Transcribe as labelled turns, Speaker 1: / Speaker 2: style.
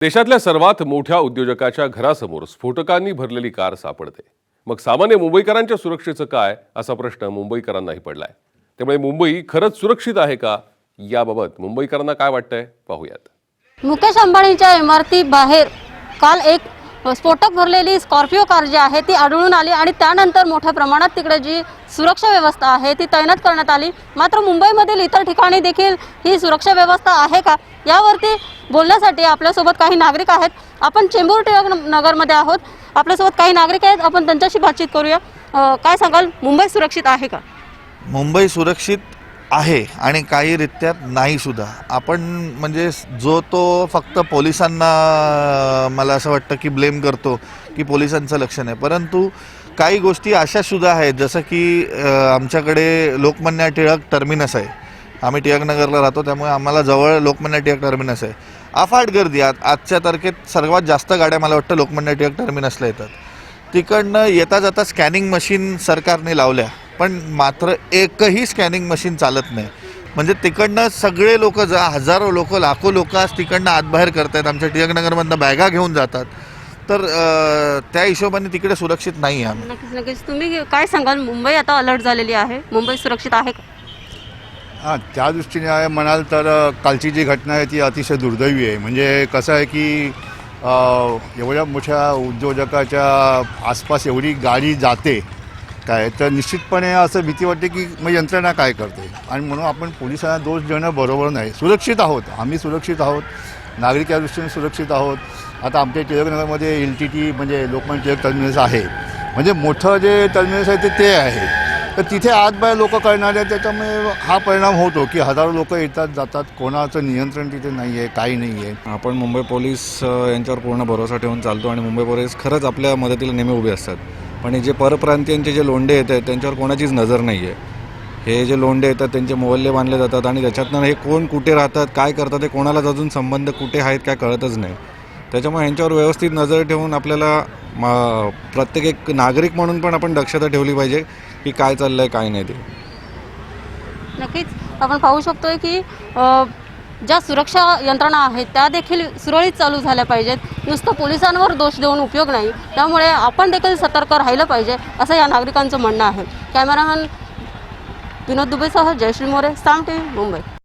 Speaker 1: देशातल्या सर्वात मोठ्या उद्योजकाच्या घरासमोर स्फोटकांनी भरलेली कार सापडते। मग सामान्य मुंबईकरांच्या सुरक्षेचं काय असा प्रश्न मुंबईकरांनाही पडलाय। त्यामुळे मुंबई खरंच सुरक्षित आहे का याबाबत मुंबईकरांना काय वाटतंय पाहूयात।
Speaker 2: मुकेश अंबानीच्या इमारती बाहेर काल एक स्फोटक भरलेली स्कॉर्पिओ कार जी आहे ती आढळून आली आणि त्यानंतर मोठ्या प्रमाणात तिकडे जी सुरक्षा व्यवस्था आहे ती तैनात करण्यात आली। मात्र मुंबईमधील इतर ठिकाणी देखील ही सुरक्षा व्यवस्था आहे का यावरती बोलण्यासाठी आपल्यासोबत काही नागरिक आहेत। आपण चेंबूर टिळक नगरमध्ये आहोत, आपल्यासोबत काही नागरिक आहेत, आपण त्यांच्याशी बातचीत करूया। काय सांगाल, मुंबई सुरक्षित आहे का?
Speaker 3: मुंबई सुरक्षित आहे आणि काही रित्यात नाही सुद्धा। आपण म्हणजे जो तो फक्त पोलिसांना मला असं वाटतं की ब्लेम करतो की पोलिसांचं लक्ष नाही, परंतु काही गोष्टी अशा सुद्धा आहेत जसं की आमच्याकडे लोकमान्य टिळक टर्मिनस आहे। आम्ही टिळकनगरला राहतो, त्यामुळे आम्हाला जवळ लोकमान्य टिळक टर्मिनस आहे। अफाट गर्दी आजच्या तारखेत सर्वात जास्त गाड्या मला वाटतं लोकमान्य टिळक टर्मिनसला येतात। तिकडनं येता जाता स्कॅनिंग मशीन सरकारने लावल्या, पण मात्र एकही स्कॅनिंग मशीन चालत नाही। म्हणजे तिकडनं सगळे लोक हजारो लोक लाखो लोक आज तिकडनं आतबाहेर करतात, आमच्या टिळकनगरमधनं बॅगा घेऊन जातात। तर त्या हिशोबाने तिकडे सुरक्षित नाही आहे।
Speaker 2: नक्कीच तुम्ही काय सांगाल, मुंबई आता अलर्ट झालेली आहे, मुंबई सुरक्षित आहे का?
Speaker 4: हां, त्या दृष्टीने म्हणाल तर कालची जी घटना आहे ती अतिशय दुर्दैवी आहे। म्हणजे कसं आहे की एवढ्या मोठ्या उद्योजकाच्या आसपास एवढी गाडी जाते काय, तर निश्चितपणे असं भीती वाटते की मग यंत्रणा काय करते, आणि म्हणून आपण पोलिसांना दोष देणं बरोबर नाही। सुरक्षित आहोत, आम्ही सुरक्षित आहोत, नागरिक या दृष्टीने सुरक्षित आहोत। आता आमच्या टिळकनगरमध्ये LTT म्हणजे लोकमान्य टिळक टर्मिनस आहे, म्हणजे मोठं जे टर्मिनस आहे ते आहे, तर तिथे आत बाहेर लोक करणार आहेत, त्याच्यामुळे हा परिणाम होतो की हजारो लोक येतात जातात, कोणाचं नियंत्रण तिथे नाही आहे, काही नाही आहे।
Speaker 5: आपण मुंबई पोलीस यांच्यावर पूर्ण भरोसा ठेवून चालतो आणि मुंबई पोलीस खरंच आपल्या मदतीला नेहमी उभे असतात। पण हे जे परप्रांतीयांचे जे लोंढे येत आहेत त्यांच्यावर कोणाचीच नजर नाही आहे। हे जे लोंढे येतात त्यांचे मोहल्ले बांधले जातात आणि त्याच्यातनं हे कोण कुठे राहतात, काय करतात, हे कोणालाच अजून संबंध कुठे आहेत काय कळतच नाही। त्याच्यामुळे ह्यांच्यावर व्यवस्थित नजर ठेवून आपल्याला प्रत्येक एक नागरिक म्हणून पण आपण दक्षता ठेवली पाहिजे की काय चाललं आहे काय नाही ते।
Speaker 2: नक्कीच आपण पाहू शकतोय की ज्या सुरक्षा यंत्रणा आहेत त्या देखील सुरळीत चालू झाल्या पाहिजेत। नुसतं पोलिसांवर दोष देऊन उपयोग नाही, त्यामुळे आपण देखील सतर्क राहिलं पाहिजे असं या नागरिकांचं म्हणणं आहे। कॅमेरामॅन विनोद दुबेसह जयश्री मोरे, साम TV, मुंबई।